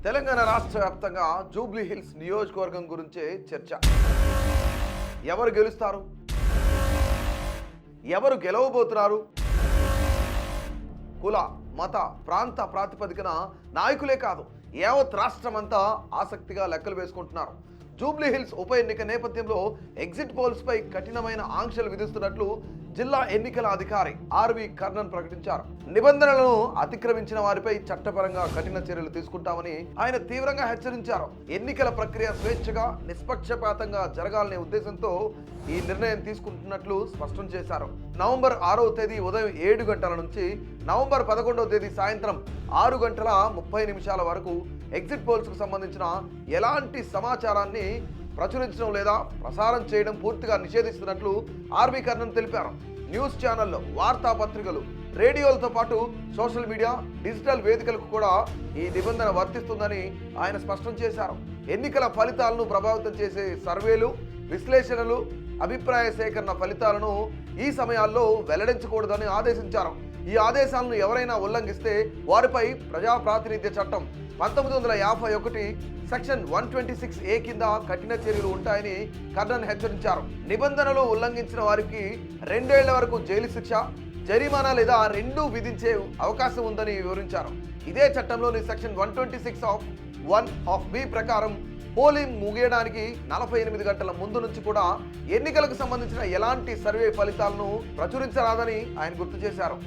తెలంగాణ రాష్ట్ర వ్యాప్తంగా Jubilee hills నియోజకవర్గం గురించే చర్చ. ఎవరు గెలుస్తారు, ఎవరు గెలవబోతున్నారు, కుల మత ప్రాంత ప్రాతిపదికన నాయకులే కాదు యావత్ రాష్ట్రమంతా ఆసక్తిగా లెక్కలు వేసుకుంటున్నారు. జూబ్లీ హిల్స్ ఉప ఎన్నిక నేపథ్యంలో ఎగ్జిట్ పోల్స్ పై కఠినమైన ఆంక్షలు విధిస్తున్నట్లు జిల్లా ఎన్నికల అధికారి ఆర్వి కర్ణన్ ప్రకటించారు. నిబంధనలను అతిక్రమించిన వారిపై చట్టపరంగా కఠిన చర్యలు తీసుకుంటామని ఆయన తీవ్రంగా హెచ్చరించారు. ఎన్నికల ప్రక్రియ స్వేచ్ఛగా నిష్పక్షపాతంగా జరగాలనే ఉద్దేశంతో ఈ నిర్ణయం తీసుకుంటున్నట్లు స్పష్టం చేశారు. నవంబర్ 6వ తేదీ ఉదయం 7 గంటల నుంచి నవంబర్ 11వ తేదీ సాయంత్రం 6 గంటల 30 నిమిషాల వరకు ఎగ్జిట్ పోల్స్ కు సంబంధించిన ఎలాంటి సమాచారాన్ని ప్రచురించడం లేదా ప్రసారం చేయడం పూర్తిగా నిషేధిస్తున్నట్లు ఆర్వి కర్ణన్ తెలిపారు. న్యూస్ ఛానళ్లు, వార్తాపత్రికలు, రేడియోలతో పాటు సోషల్ మీడియా, డిజిటల్ వేదికలకు కూడా ఈ నిబంధన వర్తిస్తుందని ఆయన స్పష్టం చేశారు. ఎన్నికల ఫలితాలను ప్రభావితం చేసే సర్వేలు, విశ్లేషణలు, అభిప్రాయ సేకరణ ఫలితాలను ఈ సమయాల్లో వెల్లడించకూడదని ఆదేశించారు. ఈ ఆదేశాలను ఎవరైనా ఉల్లంఘిస్తే వారిపై ప్రజాప్రాతినిధ్య చట్టం 1951 సెక్షన్ 126A కింద కఠిన చర్యలు ఉంటాయని కర్ణన్ హెచ్చరించారు. నిబంధనలు ఉల్లంఘించిన వారికి 2 ఏళ్ల వరకు జైలు శిక్ష, జరిమానా లేదా రెండూ విధించే అవకాశం ఉందని వివరించారు. ఇదే చట్టంలోని సెక్షన్ 126(1)(b) ప్రకారం పోలింగ్ ముగియడానికి 48 గంటల ముందు నుంచి కూడా ఎన్నికలకు సంబంధించిన ఎలాంటి సర్వే ఫలితాలను ప్రచురించరాదని ఆయన గుర్తు చేశారు.